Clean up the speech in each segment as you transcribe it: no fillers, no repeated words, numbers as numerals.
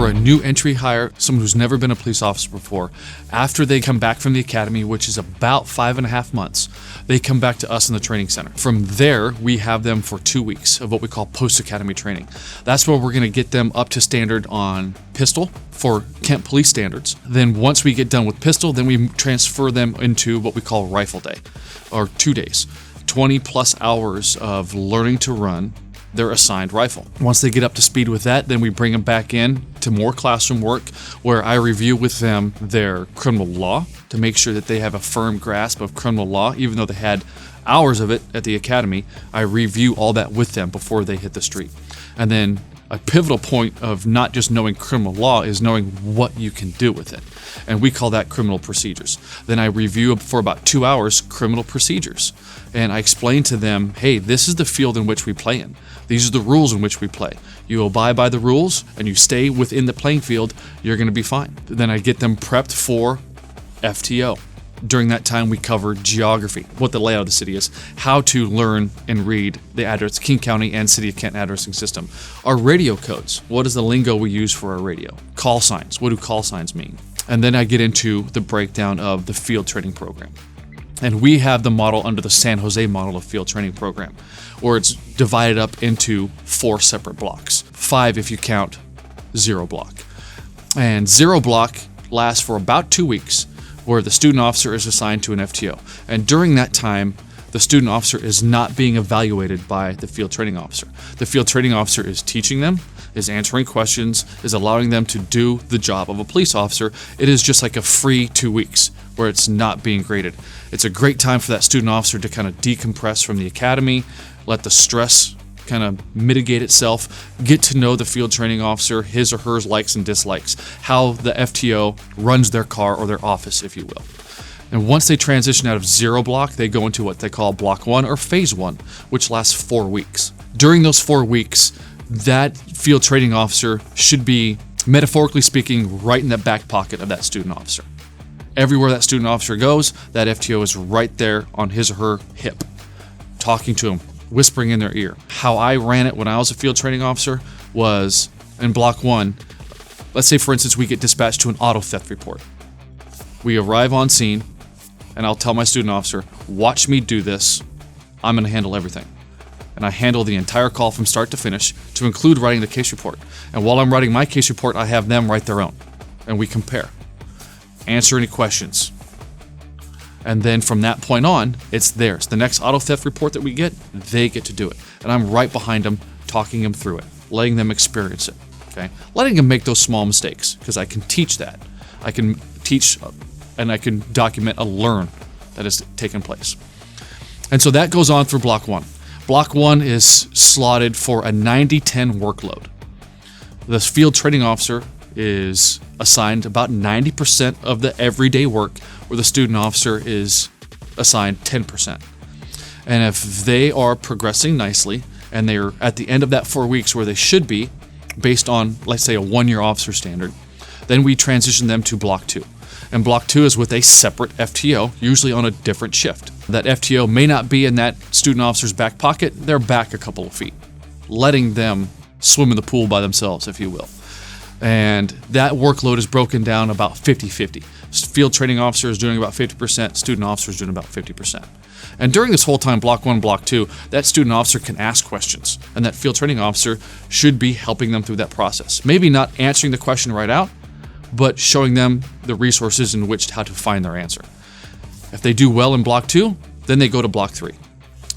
For a new entry hire, someone who's never been a police officer before, after they come back from the academy, which is about 5.5 months, they come back to us in the training center. From there, we have them for 2 weeks of what we call post-academy training. That's where we're going to get them up to standard on pistol for Kent police standards. Then once we get done with pistol, then we transfer them into what we call rifle day, or 2 days, 20 plus hours of learning to run their assigned rifle. Once they get up to speed with that, then we bring them back in to more classroom work where I review with them their criminal law to make sure that they have a firm grasp of criminal law. Even though they had hours of it at the academy, I review all that with them before they hit the street. And then a pivotal point of not just knowing criminal law is knowing what you can do with it. And we call that criminal procedures. Then I review for about 2 hours criminal procedures. And I explain to them, hey, this is the field in which we play in. These are the rules in which we play. You abide by the rules and you stay within the playing field, you're going to be fine. Then I get them prepped for FTO. During that time, we cover geography, what the layout of the city is, how to learn and read the address, King County and City of Kent addressing system. Our radio codes, what is the lingo we use for our radio? Call signs, what do call signs mean? And then I get into the breakdown of the field training program. And we have the model under the San Jose model of field training program, where it's divided up into 4 separate blocks. 5 if you count 0 block. And 0 block lasts for about 2 weeks, where the student officer is assigned to an FTO. And during that time, the student officer is not being evaluated by the field training officer. The field training officer is teaching them, is answering questions, is allowing them to do the job of a police officer. It is just like a free 2 weeks where it's not being graded. It's a great time for that student officer to kind of decompress from the academy, let the stress kind of mitigate itself, get to know the field training officer, his or her likes and dislikes, how the FTO runs their car or their office, if you will. And once they transition out of 0 block, they go into what they call block 1 or phase 1, which lasts 4 weeks. During those 4 weeks, that field training officer should be, metaphorically speaking, right in the back pocket of that student officer. Everywhere that student officer goes, that FTO is right there on his or her hip, talking to him, whispering in their ear. How I ran it when I was a field training officer was in block 1, let's say for instance we get dispatched to an auto theft report. We arrive on scene and I'll tell my student officer, watch me do this, I'm going to handle everything. And I handle the entire call from start to finish, to include writing the case report. And while I'm writing my case report, I have them write their own. And we compare. Answer any questions. And then from that point on, it's theirs. The next auto theft report that we get, they get to do it. And I'm right behind them, talking them through it, letting them experience it. Okay? Letting them make those small mistakes, because I can teach that. I can teach and I can document a learn that has taken place. And so that goes on through block 1. Block 1 is slotted for a 90-10 workload. The field training officer is assigned about 90% of the everyday work, where the student officer is assigned 10%. And if they are progressing nicely and they're at the end of that 4 weeks where they should be, based on, let's say, a 1-year officer standard, then we transition them to block 2. And block 2 is with a separate FTO, usually on a different shift. That FTO may not be in that student officer's back pocket, they're back a couple of feet, letting them swim in the pool by themselves, if you will. And that workload is broken down about 50-50. Field training officer is doing about 50%, student officer is doing about 50%. And during this whole time, block 1, block 2, that student officer can ask questions, and that field training officer should be helping them through that process. Maybe not answering the question right out, but showing them the resources in which how to find their answer. If they do well in block 2, then they go to block 3.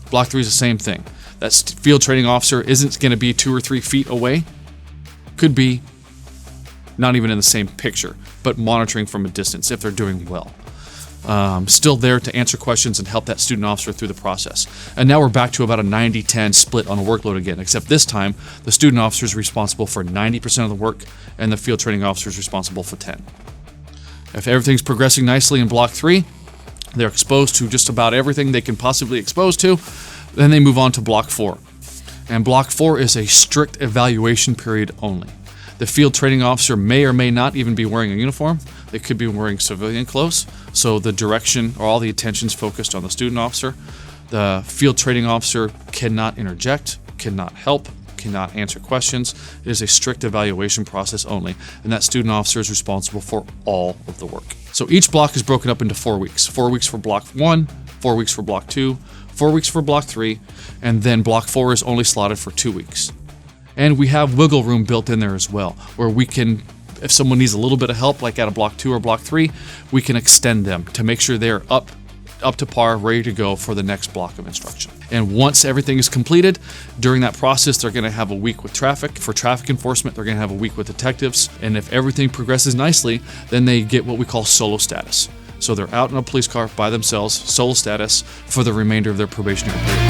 Block 3 is the same thing. That field training officer isn't going to be 2 or 3 feet away. Could be not even in the same picture, but monitoring from a distance if they're doing well. Still there to answer questions and help that student officer through the process. And now we're back to about a 90-10 split on a workload again, except this time the student officer is responsible for 90% of the work and the field training officer is responsible for 10. If everything's progressing nicely in block 3, they're exposed to just about everything they can possibly expose to, then they move on to block 4. And block 4 is a strict evaluation period only. The field training officer may or may not even be wearing a uniform. They could be wearing civilian clothes, so the direction or all the attention's focused on the student officer. The field training officer cannot interject, cannot help, cannot answer questions. It is a strict evaluation process only, and that student officer is responsible for all of the work. So each block is broken up into 4 weeks. 4 weeks for block 1, 4 weeks for block 2, 4 weeks for block 3, and then block 4 is only slotted for 2 weeks. And we have wiggle room built in there as well, where we can, if someone needs a little bit of help, like at a block 2 or block 3, we can extend them to make sure they're up to par, ready to go for the next block of instruction. And once everything is completed, during that process, they're going to have a week with traffic. For traffic enforcement, they're going to have a week with detectives. And if everything progresses nicely, then they get what we call solo status. So they're out in a police car by themselves, solo status, for the remainder of their probationary period.